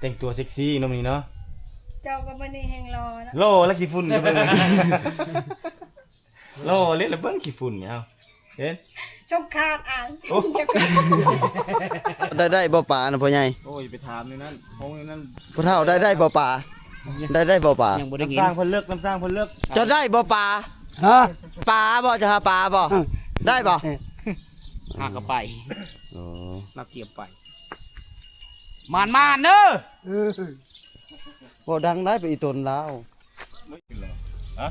แต่งตัวเซ็กซี่น้องนี่เนาะเจ้าก็บ่ได้แฮงรอนะโลแล้วขี้ฝุ่นก็เบิ่งโลเล่นแล้วเบิ่งขี้ฝุ่นเนี่ยเอาเห็นชมขาดอ่านได้บ่ป่านะพ่อใหญ่โอ้ยไปถามในนั้นห้องในนั้นพ่อเฒ่าได้บ่ป่าได้บ่ป่ายังบ่ได้กิน น้ำสร้างเพิ่นเลิกน้ำสร้างเพิ่นเลิกจะได้บ่ป่าฮะปลาบ่จะหาปลาบ่ได้บ่หากระไป อ๋อ นักเกี่ยวไปมานเด้อ บ่ดังได้ไปอีตนลาว ฮะ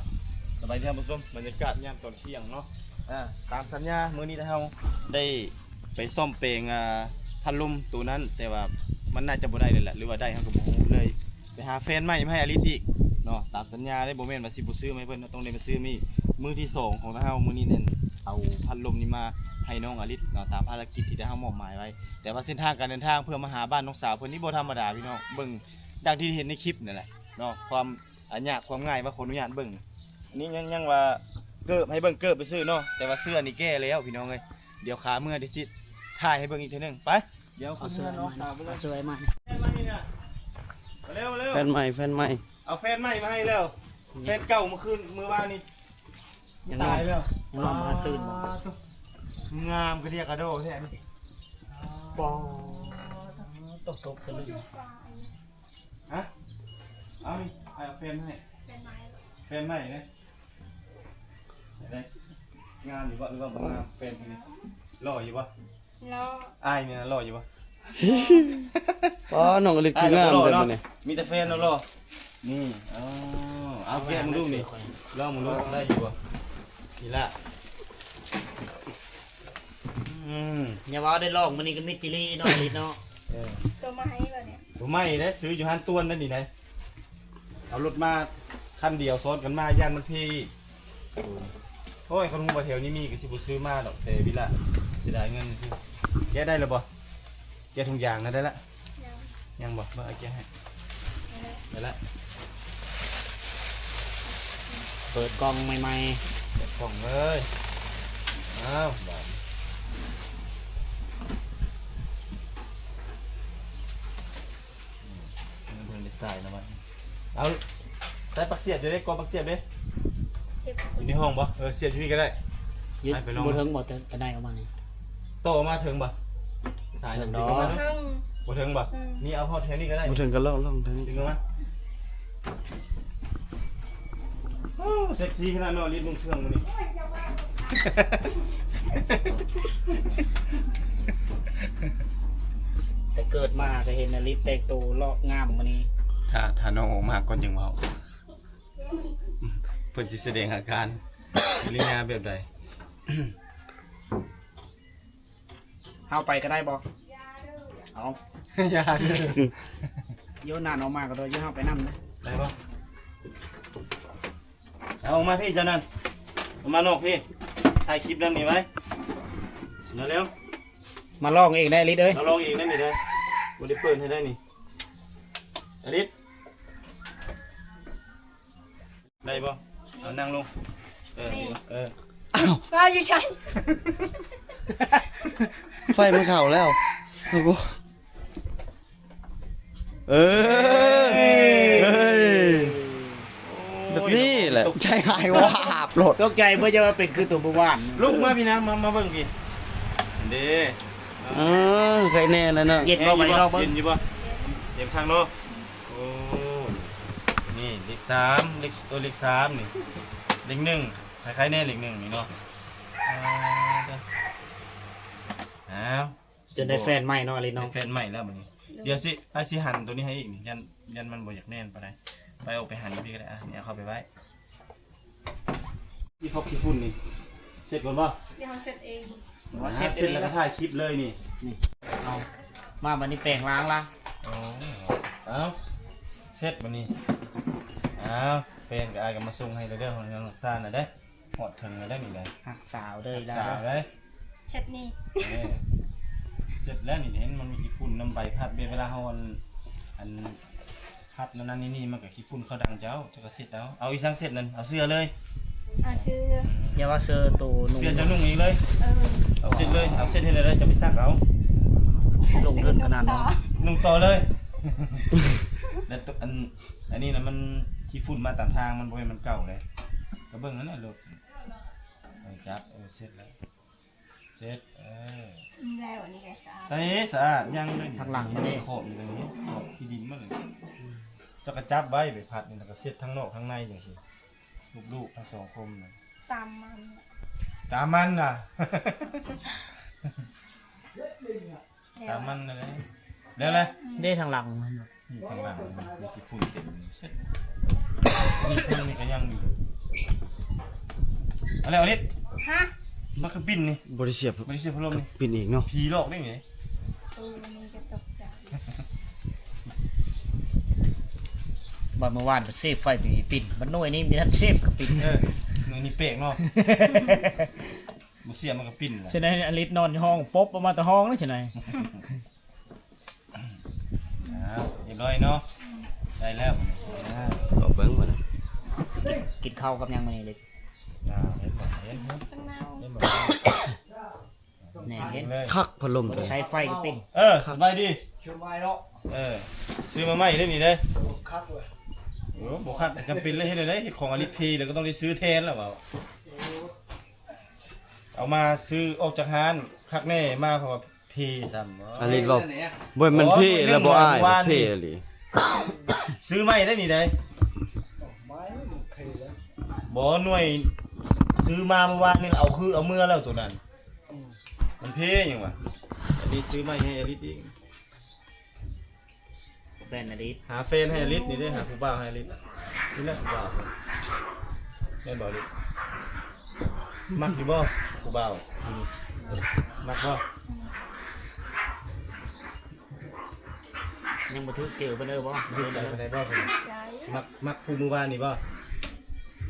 สบายดีท่านผู้ชมบรรยากาศยามตอนเที่ยงเนาะตามสัญญามื้อนี้เราได้ไปซ่อมเปลงพัดลมตัวนั้นแต่ว่ามันน่าจะบ่ได้เลยแหละหรือว่าได้เฮาก็บ่ฮู้เลยไปหาแฟนใหม่มาให้อลิศอีกเนาะตามสัญญาได้บ่แม่นว่าสิบ่ซื้อมาให้เพิ่นต้องได้มาซื้อมีมื้อที่2ของเฮามื้อนี้นั่นเอาพัดลมนี้มาให้น้องอลิศเนาะตามภารกิจที่ได้เฮามอบหมายไว้แต่ว่าเส้นทางการเดินทางเพื่อมาหาบ้านน้องสาวเพิ่นนี่บ่ธรรมดาพี่น้องเบิ่งดังที่เห็นในคลิปนั่นแหละเนาะความยากความง่ายว่าขออนุญาตเบิ่งนี่ยังว่าเกิบให้เบิ่งเกิบไปซื้อเนาะแต่ว่าเสื้อนี่แก้แล้วพี่น้องเอ้ยเดี๋ยวขาเมื่อดิสิถ่ายให้เบิ่งอีกทีนึงไปเดี๋ยวเอาเสื้อ ขาเมื่อ มา น้องสาวไปเลย เอาเสื้อมา เร็ว แฟนใหม่ เอาแฟนใหม่มาให้แล้วแฟนเก่าเมื่อคืนมื้อวานนี่ ยัง ตายแล้ว ยังนอนมาตื่นบ่ งามก็เรียกกระโดดแท้นี่ ปอตกตะลึง ฮะเอานี่เอาแฟนให้แฟนใหม่นะได้งามอยู่บ่หรือว่าบ่งามแฟนคนนี้หล่ออยู่บ่ รอ อ้ายเนี่ยหล่ออยู่บ่ อ๋อน้องอลิศคืองามเลยมื้อนี้ มีแต่แฟนเราหล่อนี่เอาแกะมึงดูนี่ลองมึงดูได้อยู่บ่นี่ล่ะอย่าว่าได้ลองมื้อนี้ก็มิจิลีเนาะลิเนาะ ตัวมาให้บ่เนี่ยผมไม่ได้ซื้ออยู่ฮันต้วนนั่นนี่นะเอารถมาคันเดียวซ้อนกันมาย่านมันพี่โอ้ยคนหูบ่แถวนี้มีก็สิบ่ซื้อมาดอกแต่วิละเสียดายเงินซื้อแกะได้แล้วบ่แกะถุงยางนะได้ละยังบ่มาเอาแกะให้ได้ละ เปิดกล่องใหม่ เปิดกล่องเลยอ้าวบ่เพิ่นได้ใส่นะมันเอาใส่ปักเสียบอยู่ได้กอปักเสียบเด้ เช็ค อยู่ในห้องบ่เสียบที่นี่ก็ได้ ๆยึดบ่ถึงบ่จะได้ออกมานี่ โตออกมาถึงบ่สาย ถึง ดึ ดอก ออกมา เพิ่ง บ่ถึงบ่นี่เอาพอแถวนี้ก็ได้ บ่ถึงก็ลองทางนี้ ดึงออกมาโอ้เซ็กซี่ขนาดนอนลิ้นมึงเครื่องมื้อนี้ แต่เกิดมาก็เห็นอลิศแต่งตัวเลาะงามมื้อนี้ ถ้าน้องออกมาก่อนจึงเว้าเพิ่นสิแสดงอาการกิริยาแบบใด เฮาไปก็ได้บ่เอา อย่าเด้อ โยนหน้าออกมาก็ได้โยนเฮาไปนำเด้อ ได้บ่เอาออกมาพี่เจ้านั่นเอามานอกพี่ถ่ายคลิปนั่นนี่ไว้เร็ว มาลองเองได้อลิศเอ้ย เราลองอีกนั่นนี่ได้บ่ได้เปิดให้ได้นี่อลิศได้บ่เอานั่งลงว่าอยู่ใช่ ไฟมันเข้าแล้วโอ้โหเอ้ยแบบนี้แหละใจหายว่าหาบโหลด ตกใจเพื่อจะว่าเป็นคือตัวบ่ว่าน ลูกมาพี่นะมาเบิ่งพี่เด้ ใครแน่แล้วเนาะ เย็นบ่ไปลองเบิ่ เย็ ง นอยู่บ่เย็นข้างเนาะโอ้นี่เลข3เลขตัวเลข3นี่เลข1คล้ายๆแน่เลข1นี่เนาะอ้าว จนได้แฟนใหม่เนาะลิศ น้อ เนาะ งแฟนใหม่แล้วบัดนี้เดี๋ยวสิไอ้สิหั่นตัวนี้ให้อีกนี่ยันมันบ่อยากแน่นปานใดไปเอาไปหั่นพี่ก็ได้อ่ะเนี่ยเอาเข้าไปไว้ที่ฟอกที่ฝุ่นนี่เสร็จก่อนบ่ เดี๋ยวเราเช็ดเอง เสร็จแล้วก็ถ่ายคลิปเลยนี่ เอามาบัดนี้แปลงล้างละ โอ้เอาเสร็จบัดนี้เอาแฟนกับอายก็มาส่งให้เด้อของน้องซ่านน่ะเด้อหอดถึงแล้วได้นี่เลย หักสาวเด้อได้ สาวเลย เช็ดนี่ เสร็จแล้วนี่เห็นมันมีขี้ฝุ่นนำใบพัดเวลาเฮาอันพัดนั่นนี่มันก็ขี้ฝุ่นเขาดังเจ้าจะก็เสร็จแล้วเอาอีสังเสร็จนั่นเอาเสื้อเลย ชื่อ อย่าว่าเซอร์ตัวนุ่ง เสื้อจะนุ่งอีกเลย เออ เอาเสร็จเลยเอาเสร็จให้เลยจะไปซักเอา ลงเรื่องขนาดนั้น นุ่งต่อเลย แล้วตัวอันนี้นะมันขี้ฝุ่นมาตามทางมันบ่ให้มันเก่าเลยก็เบิ่งนั่นแหละลูกจับเสร็จแล้วเสร็จแล้วอันนี้ก็สะอาด ใส่สะอาดยังเลย ทางหลังมันนี่ ขอบอยู่ตรงนี้ขอบที่ดินมันเลยเจ้ากระจับไว้ไปผัดนี่แล้วก็เสร็จทั้งนอกทั้งในอย่างนี้ลูกๆทั้งสองคมนะ ตามมัน ตามมันน่ะ แล้ว ตามมันเลยแล้วเลย ได้ทางหลังมัน นี่ข้างหลังมันมีกี่ฝุ่นเต็มนี่เสร็จนี่ข้างนี้ก็ยังมีเอาเลยเอาลิศ ฮะ มันคือปิ้นนี่ บริเสียบ ไม่ใช่พัดลมนี่ ปิ่นอีกเนาะ ผีหลอกได้ไง วันนี้ก็ตกใจ บ่เมื่อวานมันเซฟไฟไปปิ่นมันน้อยนี่มีท่านเซฟกับปิ่น มือนี่เป๊กเนาะบุเสียมันก็ปิ้นแหละ ใช่ไหมอลิศนอนในห้องป๊บออกมาแต่ห้องนี่ใช่ไหม เรียบร้อยเนาะได้แล้ว เอาเบิ้งมานะ กินข้าวกับยังไงเลย เห็นบ่เห็น ข้างหน้า เห็นบ่ แน่เห็น เลย คักพัดลมตัว ใช้ไฟก็เป็น สบายดี สบายเนาะ ซื้อมาใหม่ได้นี่ได้ ครับเลย โอ้บ่คัดจำเป็นเลยเฮ็ดได้เฮ็ดของอลิพีแล้วก็ต้องได้ซื้อแทนแล้วเปล่าเอามาซื้อออกจากห้านคักแน่มาเพราะว่าพีซ้ำ อลิศบอกบ่มันเพ่แล้วบ่อ้ายเพ่อีหลี ซื้อใหม่ได้นี่ได้บ่หน่วยซื้อมาเมื่อวานนี่เอาคือเอาเมื่อแล้วตัวนั้นมันเพ่ยังวะอันนี้ซื้อใหม่ให้อลิศเอง แฟนอลิศ หาแฟนให้อลิศนี่ได้หาผู้บ่าวให้อลิศนี่แหละผู้บ่าวแม่นบ่อลิศมักอยู่บ่ผู้บ่าวมักบ่ ยังบ่ถึงเจอเพิ่นบ่ ดูใจไปได้บ่เพิ่น ใจ มักผู้มือวานนี่บ่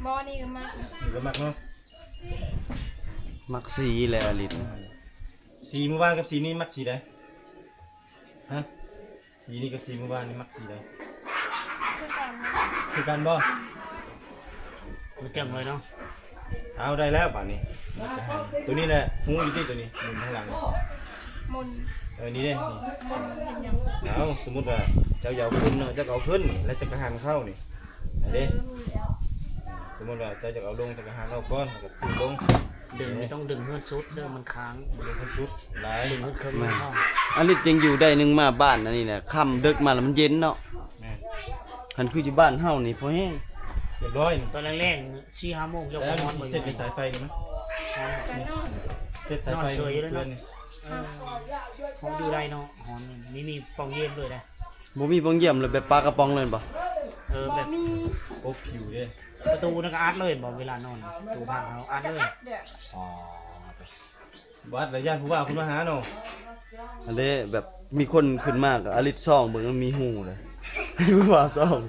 หมอนี่ก็มาก นี่ก็มักเนาะ มักสีแหละอลิศ สีมือวานกับสีนี้มักสีใดฮะสีนี้กับสีมือวานนี่มักสีใด คือกัน คือกันบ่ รู้จังเลยเนาะ เอาได้แล้วป่านนี้ตัวนี้แหละหูอยู่ที่ตัวนี้หมุนข้างหลัง มุน นี่เด้นี่ มุนเป็นยัง เอาสมมุติว่าเจ้าเอาขึ้นเนาะเจ้าเอาขึ้นแล้วจะกระหันเข้านี่อันนี้ แล้ว สมมุติว่าเจ้าจะเอาลงจะกระหันเข้าก้อนแล้วก็ขึ้นลง ดึงไม่ต้องดึงเฮือนสุดเด้อมันค้าง ลงขึ้นสุดหลาย ดึงเฮือนเครื่องเข้า อลิศยังอยู่ได้หนึงมาบ้านอันนี้น่ะค่ำดึกมาแล้วมันเย็นเนาะ แม่น คันคืออยู่บ้านเฮานี่พอแห้ง เรียบร้อยนี่ ตอนแรกๆ4-5โมงเจ้า แล้ ก็ วน อนบ่อ เสร็ ยู่ จไปสายไฟกันไหม กันนอน เสร็จสายไฟเพื่อนนี่ ห้องอยู่ได้เนาะห้องนี่มีปองเย็นด้วยนะ บ่มีบ่งเยี่ยมเลยแบบปลากระป๋องเลยบ่ แบบ มี โอ้ผิวเด้ ประตูนั่นก็อัดเลยบอกเวลานอนประตูทางเราอัดเลย เดี๋ยว อ๋อ วัดระยะผู้ว่าคุณมาหาเนาะ อันนี้แบบมีคนขึ้นมากอลิศซ่องเบิ่งมันมีหูเลย ผู้ว่าซ่อง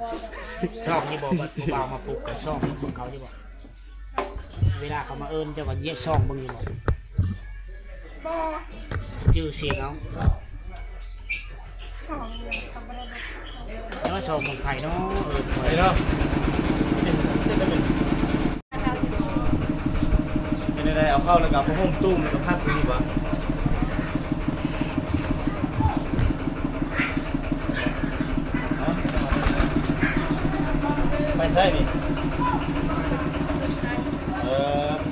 ช่องที่บอกว่าเบามาปลุกกับช่องของเขาที่บอกเวลาเขามาเอิญจะว่าเยี่ยช่องเบิ่งอยู่บอก บ่ ชื่อเสียงเอา ของเงินเขาไม่ได้ แล้วช่องของไผ่เนาะ ไปเนาะเสร็จแล้วเป็น เราอยู่ เป็นอะไรเอาเข้าแล้วกับพวกห้องตุ้มแล้วก็พัดตรงนี้วะไม่ใช่นี่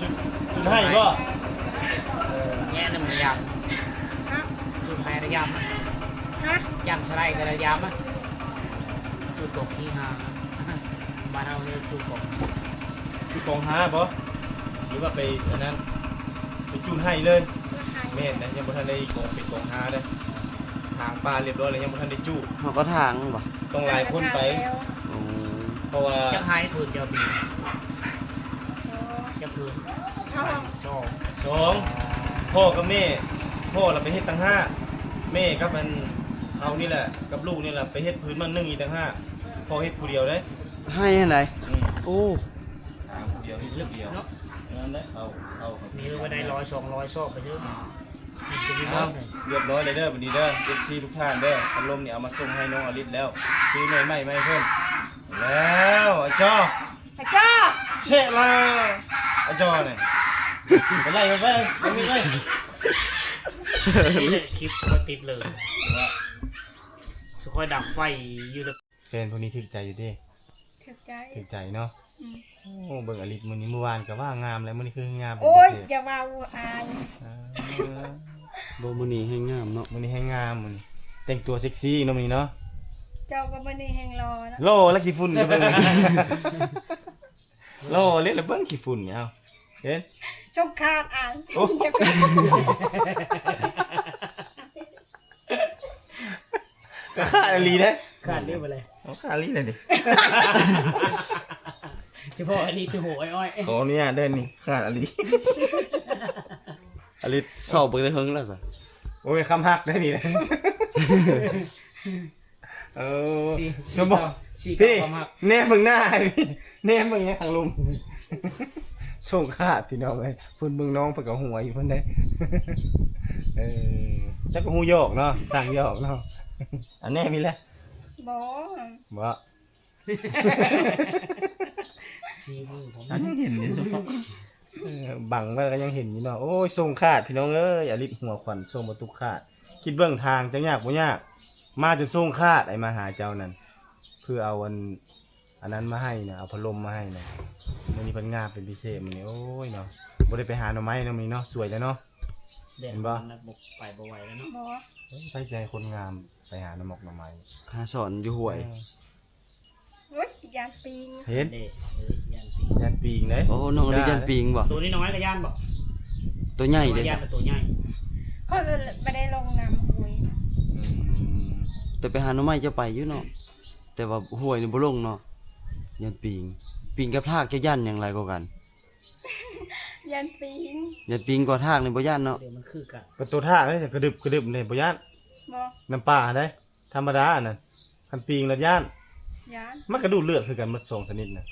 จุดให้ก็ แง่นั่นมันย ฮะ ำจุดไผ่ระย ฮะ ำยำสไลด์ก็ระยำอ่ะจุดกบขี้หาบ้านเราเรียกจุดกบ จุดกองหาปะหรือว่าไปอันนั้นไปจุดให้เลย แม่นนะยังบ่ทันได้กองเป็นกองหาเด้ทางปลาเรียบร้อยแล้วยังบ่ทันได้จุ เฮาก็ทางบ่ ต้องหลายคนไป อืม เพราะว่า จะหายผืนเดียวปีจะผืน ช่อง ช่อง สองพ่อกับแม่พ่อเราไปเฮ็ดตั้งห้าแม่กับมันเขานี่แหละกับลูกนี่แหละไปเฮ็ดพื้นมัน1อีกตั้งห้าพ่อเฮ็ดผู้เดียวเด้ ให้อันไหน อืม โอ้ หาผู้เดียวเฮ็ดผู้เดียว เนาะ นั่นแหละเอาครับ มีรู้ว่าได้100-200ซอกไปเยอะมันจะมี เอา บ้างเลย เรียบร้อยเลยเด้อบัดนี้เด้อ FC ทุกท่านเด้อพัดลมนี่เอามาส่งให้น้องอลิศแล้ว ซื้อหน่วยใหม่มาให้เพิ่นแล้วอาจอ ไอ้จ้า เชะลาอาจอเนี่ยไปไล่มันไปเอามีดไป นี่เลยคลิปสกอติดเลย ว่า สก คอยดับไฟอยู่เด้อ แฟนคนนี้ถึกใจอยู่เด้ ถึกใจ ถึกใจเนาะ อืม โอ้เบิ่งอลิศมื้อนี้เมื่อวานก็ว่างามแล้วมื้อนี้คืองามเป็น โอ้ย พิเศษ อย่าว่าวัวอาย อ่า บ่มื้อนี้ให้งามเนาะ มื้อนี้ให้งามมื้อนี้แต่งตัวเซ็กซี่เนาะมื้อนี้เนาะ เจ้าก็บ่ได้แฮงรอนะ โลแล้วขี้ฝุ่นก็เบิ่ง โลเล็ดแล้วเบิ่งขี้ฝุ่นเนี่ยเอาเห็น ชมคาดอาย โอ้ อย่าไป ก็ขาดอลีเด้ ขาดเรียบไปเลย เอาขาดอลีเลยดิ เฉพาะอันนี้ตัวโหอ้อย ขออนุญาตเด้อนี่ขาดอลี อลิศสอบเบิ่งได้เฮิงแล้วซะ โอ้ยคำฮักได้นี่นะเออ สี่ จะบอก สี่ พี่ ความหัก แน่มึงหน้าพี่แน่มึงเนี่ยทางลุมส่งขาดพี่น้องเลยเพิ่นเบิ่งน้องเพิ่นก็หัวอยู่เพิ่นได้เออจักก็หูโยกเนาะสั่งโยกเนาะอันแน่มีแล้ว บ่ บ่ สี่มือผม อันยังเห็นอยู่เฉพาะบังไว้ก็ยังเห็นอยู่เนาะโอ้ยส่งขาดพี่น้องเอ้ยอลิศหัวขวัญส่งบ่ตุกขาดคิดเบิ่งทางจะยากบ่ยากมาจนส่งขาดไอ้มาหาเจ้านั่นเพื่อเอาอันนั้นมาให้นะเอาพัดลมมาให้นะมื้อนี้เพิ่นงามเป็นพิเศษมื้อนี้โอ้ยเนาะบ่ได้ไปหาหน่อไม้เนาะมื้อนี้เนาะสวยแล้วเนาะ เด่น เห็นปะ นะบกไปบ่ไหวแล้วเนาะ บ่ ไปใจคนงามไปหาหน่อหมกหน่อไม้ หาสอนอยู่ห้วย โอ้ยยานปิง เห็น เด้ยันปี ยันปีงเด้ โอ้น้องอลิศยันปิงบ่ ตัวนี้น้อยกับย่านบ่ ตัวใหญ่เด้ ย่าน ซะ กับตัวใหญ่ เขาไม่ได้ลงน้ำหุยนะ อืม แต่ไปหาหน่อไม้จะไปอยู่เนาะแต่ว่าห้วยนี่บ่ลงเนาะยันปิงปิงกับทากจะยันหยังไรกว่ากัน ยานปิง ยันปิงกว่าทากนี่บ่ยันเนาะ เดี๋ยวมันคือกัน ประตูท่าเลยกระดึบเลยบ่ย่าน บ่ น้ำป่าเด้ธรรมดาอันนั้นคันปีงแล้วย่าน ยาน มันก็ดูดเลือดคือกันมันส่งสนิทนะ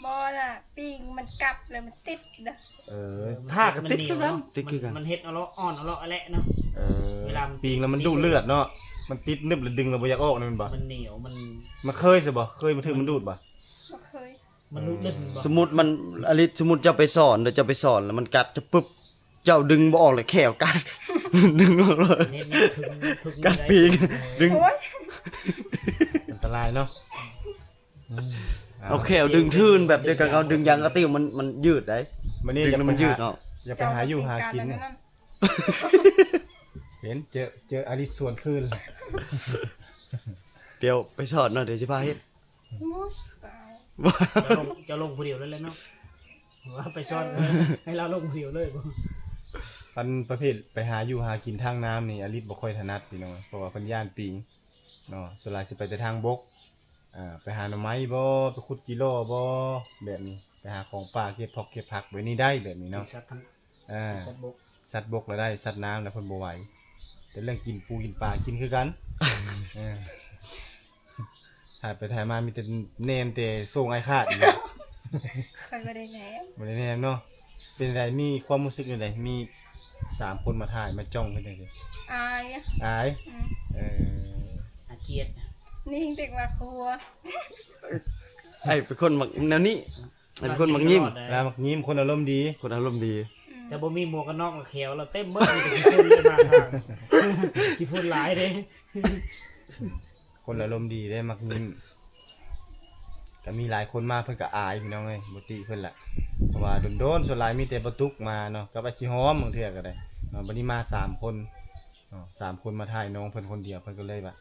บ่น่ะปิงมันกัดเลยมันติดนะ เออท่าก็ติดคือกัน มันเฮ็ดเอาเลาะอ่อนเอาเลาะอะไรเนาะ เออ เวลามัน ปีงแล้วมันดูดเลือดเนาะมันติดนึบแล้วดึงแล้วบ่อยากออกนั่นบ่ มันเหนียวมัน มันเคยสิบ่เคยมันถึงมันดูดบ่ บ่เคย มันรู้เล่น สมมุติมันอลิศสมมุติเจ้าไปสอนเดี๋ยวเจ้าไปสอนแล้วมันกัดจะปึ๊บเจ้าดึงบ่ออกเลยแขวกัด ดึงออกเลย เฮ็ดนี่ถึง กัดปีกดึง โอ้ย อันตรายเนาะ เอาแขวดึงทื่นแบบเดียวกันเอาดึงยางกระติ้วมันยืดได้ มันนี่ ดึง อย่า แล้ว ไป มันยืด หา เนาะ อย่าไปหาอยู่หากิน เจ้ เนี่ย ปิง เห็นเจออลิศสวนคืน เดี๋ยวไปสอนเนาะเดี๋ยวสิพาเฮ็ด โอ้ยตาย จะลงผู้เดียวแล้วเนาะว่าไปซ่อนให้เราลงผู้เดียวเลยบ่ มันประเภทไปหาอยู่หากินทางน้ำนี่อลิศบ่ค่อยถนัดพี่น้องเพราะว่าเพิ่นย่านปิงเนาะส่วนหลายสิไปแต่ทางบกไปหาหน่อไม้บ่ไปขุดกิโลบ่แบบนี้ไปหาของป่าเก็บผักเก็บผักไว้นี่ได้แบบนี้เนาะ สัตว์ทั้ง อ่า สัตว์บก สัตว์บกแล้วได้สัตว์น้ำแล้วเพิ่นบ่ไหวแต่เรื่องกินปูกินปลากินคือกันเออถ่ายไปถ่ายมามีแต่แนมแต่ส่งไอ้ขาดอีก เคยบ่ได้แหนม บ่ได้แนมเนาะเป็นไรมีความรู้สึกจังไดมี3คนมาถ่ายมาจ้องเพิ่นจังซี่ อายอะ อาย อืม เออ อาเจียด นี่เด็กมาครัว ไอ้เป็นคนมักแนวนี้ไอ้เป็นคนมักยิ้ม แล้วมักยิ้มคนอารมณ์ดี คนอารมณ์ดี อืม แต่บ่มีหมวกกันน็อกกับแขวเราเต็มเบิดมีแต่ขี้ฝุ่นเลยมาทางขี้ฝุ่นหลายเด้ คนอารมณ์ดีได้มักยิ้มก็มีหลายคนมาเพิ่นก็อายพี่น้องเอ้ยบ่ติเพิ่นแหละเพราะว่าโดนๆส่วนหลายมีแต่บ่ตุกมาเนาะกับไอ้สิหอมบางเทื่อก็ได้เนาะบัดนี้มา3คนเนาะ3คนมาถ่ายน้องเพิ่นคนเดียวเพิ่นก็เลยว่า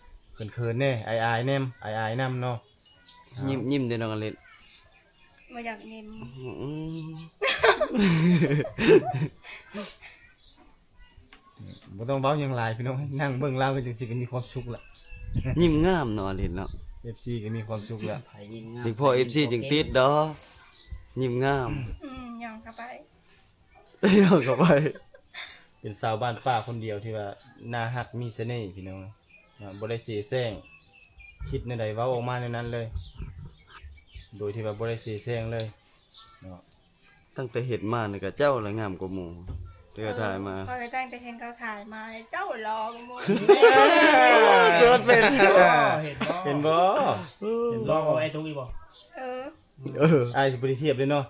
เขินๆแน่อายๆแนมอายๆนำเนาะ ยิ้มเด้อน้องอลิศ บ่อยากเนม อืม บ่ต้องเว้าหยังหลายพี่น้องนั่งเบิ่งเราก็จังสิก็มีความสุขละ ยิ้มงามเนาะอลิศเนาะ FC ก็มีความสุขแล้ว ไผยิ้มงาม ถึงพ่อ FC จึงติดดอกยิ้มงาม ย่องเข้าไป เนาะเข้าไป เป็นสาวบ้านป้าคนเดียวที่ว่าน่าฮักมีเสน่ห์พี่น้องเนาะบ่ได้เสียแซงคิดในใดเว้าออกมาในนั้นเลย โดยที่ว่าบ่ได้เสียแซงเลยเนาะ ตั้งแต่เห็นมานี่ก็เจ้าละงามกว่าหมู่เดือถ่ายมา พอไปตั้งแต่เห็นเขาถ่ายมาเจ้าหลอกมึง เชิญเป็น เห็นบ่ เห็นบ่ เห็นบ่เอาไอ้ตุ้ยบ่ เออ เออ อ้ายสิบ่ได้เทียบเลยเนาะ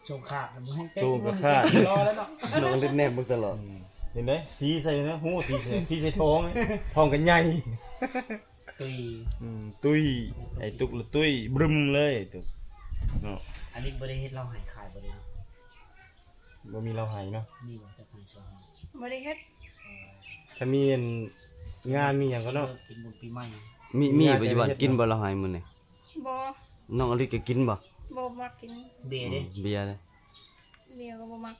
ส่งขาดบ่ให้เต้ ส่งกับขาด รอแล้วเนาะ น้องเล่นแนบมึงตลอด เห็นไหมสีใส่นะหูสีใส่ทองทองกันใหญ่ ตุย ตุ้ยไอ้ตุกละตุ้ยบรึมเลยตุกเนาะ อันนี้บ่ได้เฮ็ดเราหายขายบ่ได้ บ่มีเราให้เนาะ นี่ว่าจะพันสอง บ่ได้เฮ็ด ถ้ามีงานมีหยังก็เนาะ กินบุญปีใหม่ มีปัจจุบันกินบ่ละหายมื้อนี่ บ่ น้องอลิศก็กินบ่ บ่มักกิน เบียร์เด้ เบียร์เลย เบียร์ก็บ่มัก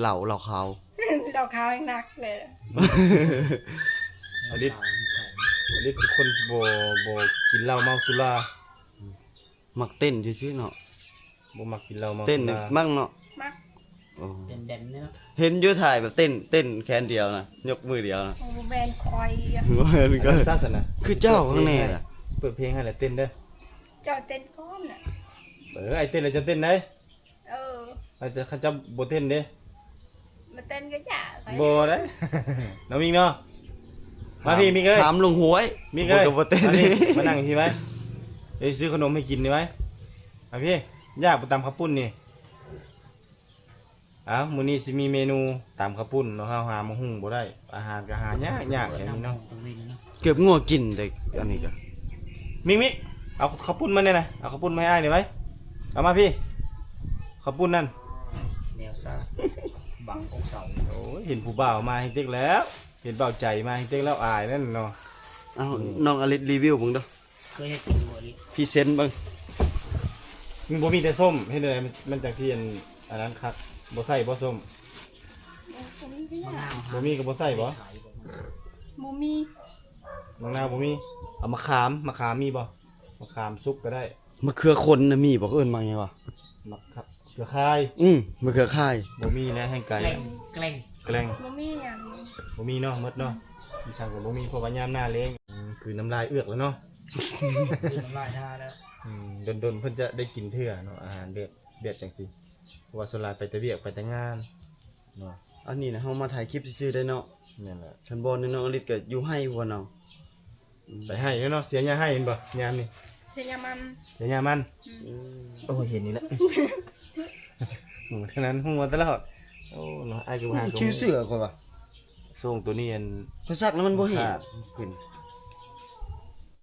เหล้าขาว ดอกขาวยังหนักเลย อันนี้คือคนบ่กินเหล้าเมาสุรา มักเต้นซื่อๆเนาะ บ่มักกินเหล้าเมาสุรา เต้นนี่มั่งเนาะ มัก โอ้ เด่นๆเนี่ยเนาะ เห็นอยู่ถ่ายแบบเต้นแขนเดียวนะยกมือเดียวนะ โอ้แบนคอยอะ มันก็ ซาสนะ คือเจ้าข้างในน่ะ เปิดเพลงให้แล้วเต้นเด้อ เจ้าเต้นก้อนน่ะ ไอ้เต้นแล้วจะเต้นได้ เออ อาจจะเขาจะบ่เต้นเด้ มาเต้นก็อย่าไป บ่ได้ น้องมิงเนาะมาพี่มิงเอ้ย ถามลุงหวย มิงเอ้ย บ่เต้น มานี่มานั่งพี่ไว้เอ้ยซื้อขนมให้กินได้ไหมมาพี่ย่าไปตำข้าวปุ้นนี่อ้าวมื้อนี้สิมีเมนูตำข้าวปุ้นเนาะเฮาหามาหุงบ่ได้อาหารก็หายากอย่างนี้เนาะ ตรงนี้เนาะ เกือบงัวกินแต่อันนี้ก็ มิงเอาข้าวปุ้นมาเนี่ยนะเอาข้าวปุ้นมาให้อ้ายหน่อยไหมเอามาพี่ข้าวปุ้นนั่น แนวซาบังกงเสา โอ้ยเห็นผู้บ่าวมาให้เต็กแล้ว เห็นบ่าวใจมาให้เต็กแล้วอายนั่นเนาะ เอ้าน้องอลิศรีวิวมึงเด้อ เคยเฮ็ดกินบ่นี่ พรีเซนต์เบิ่ง มึงบ่มีแต่ส้มเฮ็ดได้มันจากที่อันนั้นคักบ่ใส่บ่ส้ม บ่มีก็อ มะ ย่าน าว บ่มีก็บ่ใส่บ่ ขายบ่ บ่มี มะนาวบ่มีเอามะขามมีบ่มะขามซุปก็ได้ มะเขือคนน่ะมีบ่เอิ้นมาไงวะ มะครับเกลือคาย มะเขือข่าย บ่มีแล้วให้ไก่ แกล้งแกล้ง แกล้ง บ่มีหยัง บ่มีเนาะหมดเนาะมีทางก็บ่มีเพราะว่ายามหน้าแล้งคือน้ำลายเอือกแล้วเนาะ กินน้ำลายท่าแล้ว ดนๆเพิ่นจะได้กินเทื่อเนาะอาหารแบบจังซี่เพราะว่าส่วนหลายไปแต่เวียกไปแต่งานเนาะ อันนี้นะเฮามาถ่ายคลิปซื่อๆได้เนาะ นั่นแหละ ฉันบอกนี่น้องอลิศก็อยู่ให้หัวเนาะ ไปให้เนาะเสียยาให้เห็นบ่ยามนี่ เสียมัน เสียยามัน อืม โอ้เห็นนี่แหละ หูเท่านั้นหัวตลอดโอ้เนาะไอ้ายกูหา ชื่อเสือกว่าว่ะ ส่งตัวนี้อัน เพิ่นซักแล้วมันบ่เห็น ขาด ขึ้น